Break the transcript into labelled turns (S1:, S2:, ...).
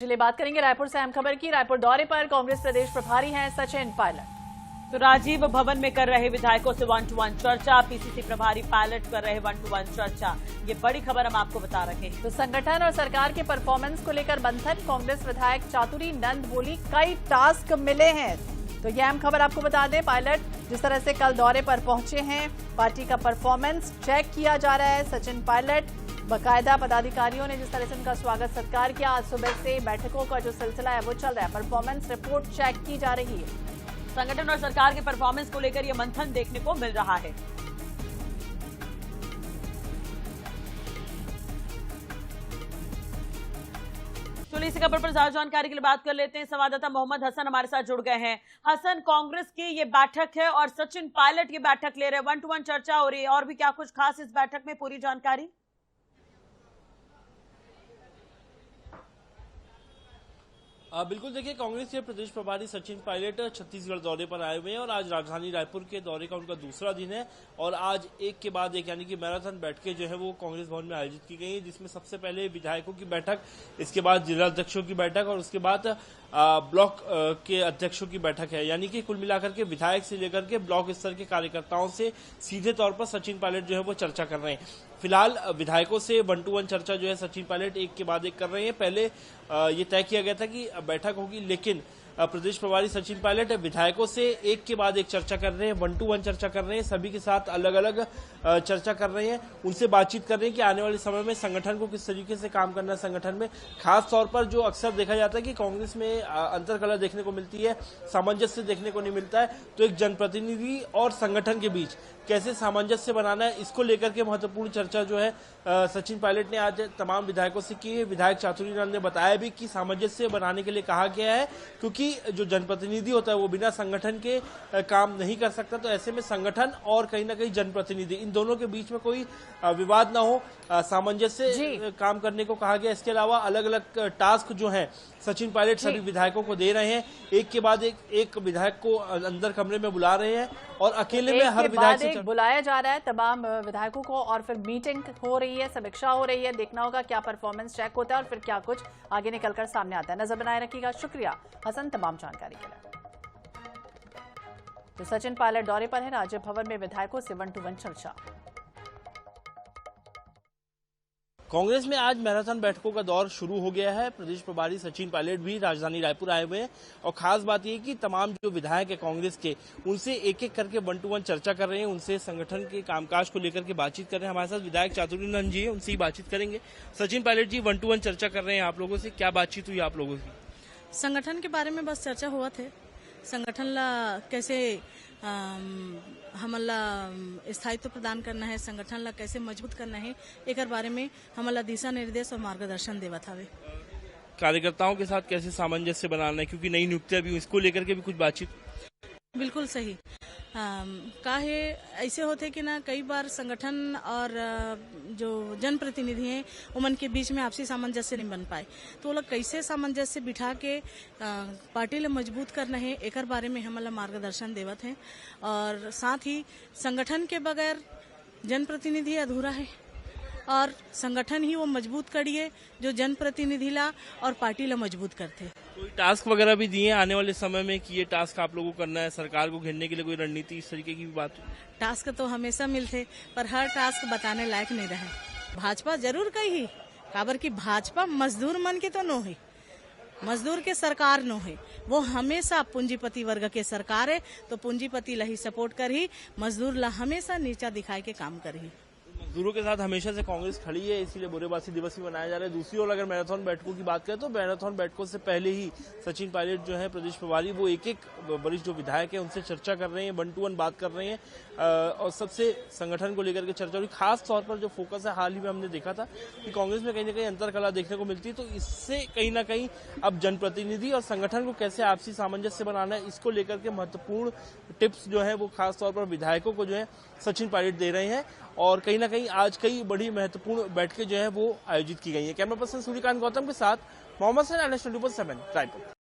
S1: चलिए बात करेंगे रायपुर से अहम खबर की। रायपुर दौरे पर कांग्रेस प्रदेश प्रभारी हैं सचिन पायलट।
S2: तो राजीव भवन में कर रहे विधायकों से 1-to-1 चर्चा। पीसीसी प्रभारी पायलट कर रहे 1-to-1 चर्चा। ये बड़ी खबर हम आपको बता रहे हैं।
S1: तो संगठन और सरकार के परफॉर्मेंस को लेकर मंथन। कांग्रेस विधायक चातुरी नंद बोली कई टास्क मिले हैं। तो ये अहम खबर आपको बता दें, पायलट जिस तरह से कल दौरे पर पहुंचे हैं, पार्टी का परफॉर्मेंस चेक किया जा रहा है। सचिन पायलट बाकायदा पदाधिकारियों ने जिस तरह से उनका स्वागत सत्कार किया। आज सुबह से बैठकों का जो सिलसिला है वो चल रहा है। परफॉर्मेंस रिपोर्ट चेक की जा रही है।
S2: संगठन और सरकार के परफॉर्मेंस को लेकर यह मंथन देखने को मिल रहा है। चलिए इसी खबर पर ज्यादा जानकारी के लिए बात कर लेते हैं। संवाददाता मोहम्मद हसन हमारे साथ जुड़ गए हैं। हसन, कांग्रेस की ये बैठक है और सचिन पायलट ये बैठक ले रहे हैं, 1-to-1 चर्चा हो रही है, और भी क्या कुछ खास इस बैठक में, पूरी जानकारी?
S3: बिल्कुल, देखिए, कांग्रेस के प्रदेश प्रभारी सचिन पायलट छत्तीसगढ़ दौरे पर आए हुए हैं और आज राजधानी रायपुर के दौरे का उनका दूसरा दिन है। और आज एक के बाद एक यानी कि मैराथन बैठकें जो है वो कांग्रेस भवन में आयोजित की गई है, जिसमें सबसे पहले विधायकों की बैठक, इसके बाद जिला अध्यक्षों की बैठक और उसके बाद ब्लॉक के अध्यक्षों की बैठक है। यानी कि कुल मिलाकर के विधायक से लेकर के ब्लॉक स्तर के कार्यकर्ताओं से सीधे तौर पर सचिन पायलट जो है वो चर्चा कर रहे हैं। फिलहाल विधायकों से 1-to-1 चर्चा जो है सचिन पायलट एक के बाद एक कर रहे हैं। पहले ये तय किया गया था कि बैठक होगी, लेकिन प्रदेश प्रभारी सचिन पायलट विधायकों से एक के बाद एक चर्चा कर रहे हैं, 1-to-1 चर्चा कर रहे हैं। सभी के साथ अलग अलग चर्चा कर रहे हैं, उनसे बातचीत कर रहे हैं कि आने वाले समय में संगठन को किस तरीके से काम करना है। संगठन में खास तौर पर जो अक्सर देखा जाता है कि कांग्रेस में अंतरकलह देखने को मिलती है, सामंजस्य देखने को नहीं मिलता है, तो एक जनप्रतिनिधि और संगठन के बीच कैसे सामंजस्य बनाना है, इसको लेकर के महत्वपूर्ण चर्चा जो है सचिन पायलट ने आज तमाम विधायकों से की है। विधायक चातुरी नंद ने बताया भी कि सामंजस्य बनाने के लिए कहा गया है, क्योंकि जो जनप्रतिनिधि होता है वो बिना संगठन के काम नहीं कर सकता। तो ऐसे में संगठन और कहीं ना कहीं जनप्रतिनिधि, इन दोनों के बीच में कोई विवाद ना हो, सामंजस्य काम करने को कहा गया। इसके अलावा अलग अलग टास्क जो है सचिन पायलट सभी विधायकों को दे रहे हैं। एक के बाद एक विधायक को अंदर कमरे में बुला रहे हैं और अकेले में हर विधायक से
S1: बुलाया जा रहा है तमाम विधायकों को, और फिर मीटिंग हो रही है, समीक्षा हो रही है। देखना होगा क्या परफॉर्मेंस चेक होता है और फिर क्या कुछ आगे निकलकर सामने आता है। नजर बनाए रखिएगा। शुक्रिया हसन तमाम जानकारी के लिए। तो सचिन पायलट दौरे पर है, राज्य भवन में विधायकों से 1-to-1 चर्चा।
S3: कांग्रेस में आज मैराथन बैठकों का दौर शुरू हो गया है। प्रदेश प्रभारी सचिन पायलट भी राजधानी रायपुर आए हुए हैं और खास बात यह कि तमाम जो विधायक है कांग्रेस के, उनसे एक एक करके 1-to-1 चर्चा कर रहे हैं, उनसे संगठन के कामकाज को लेकर के बातचीत कर रहे हैं। हमारे साथ विधायक चातुरी नंद जी है, उनसे ही बातचीत करेंगे। सचिन पायलट जी 1-to-1 चर्चा कर रहे हैं आप लोगों से, क्या बातचीत हुई आप लोगों की?
S4: संगठन के बारे में बस चर्चा हुआ थे। संगठन ला कैसे हमला स्थायित्व प्रदान करना है, संगठन ला कैसे मजबूत करना है, एक बारे में हमला दिशा निर्देश और मार्गदर्शन देवा था।
S3: कार्यकर्ताओं के साथ कैसे सामंजस्य बनाना है, क्योंकि नई नियुक्तियां भी, इसको लेकर के भी कुछ बातचीत?
S4: बिल्कुल सही। काहे ऐसे होते कि ना कई बार संगठन और जो जनप्रतिनिधि हैं उमन के बीच में आपसी सामंजस्य नहीं बन पाए, तो वो लोग कैसे सामंजस्य बिठा के पार्टी ला मजबूत करना है, एक बारे में हमारा मार्गदर्शन देवत है। और साथ ही संगठन के बगैर जनप्रतिनिधि अधूरा है और संगठन ही वो मजबूत करिए जो जनप्रतिनिधि ला और पार्टी ला मजबूत करते।
S3: कोई टास्क वगैरह भी दिए आने वाले समय में कि ये टास्क आप लोगों को करना है, सरकार को घेरने के लिए कोई रणनीति, इस तरीके की भी बात?
S4: टास्क तो हमेशा मिलते, पर हर टास्क बताने लायक नहीं रहे। भाजपा जरूर कही, काबर की भाजपा मजदूर मन के तो नो है, मजदूर के सरकार नो है, वो हमेशा पूंजीपति वर्ग के सरकार है, तो पूंजीपति ला ही सपोर्ट कर ही, मजदूर ला हमेशा नीचा दिखाई के काम कर ही।
S3: मजदूरों के साथ हमेशा से कांग्रेस खड़ी है, इसीलिए बुरेबासी दिवस भी मनाया जा रहा है। दूसरी ओर अगर मैराथन बैठकों की बात करें तो मैराथन बैठकों से पहले ही सचिन पायलट जो है प्रदेश प्रभारी, वो एक एक वरिष्ठ जो विधायक है उनसे चर्चा कर रहे हैं, 1-to-1 बात कर रहे हैं और सबसे संगठन को लेकर के चर्चा हो रही। खास तौर पर जो फोकस है, हाल ही में हमने देखा था कि कांग्रेस में कहीं ना कहीं अंतरकलह देखने को मिलती है, तो इससे कहीं ना कहीं अब जनप्रतिनिधि और संगठन को कैसे आपसी सामंजस्य बनाना है, इसको लेकर के महत्वपूर्ण टिप्स जो है वो खास तौर पर विधायकों को जो है सचिन पायलट दे रहे हैं। और कहीं ना कहीं आज कई बड़ी महत्वपूर्ण बैठकें जो है वो आयोजित की गई है। कैमरा पर्सन सूर्यकांत गौतम के साथ मोहम्मद हसन, NS 24/7 रायपुर।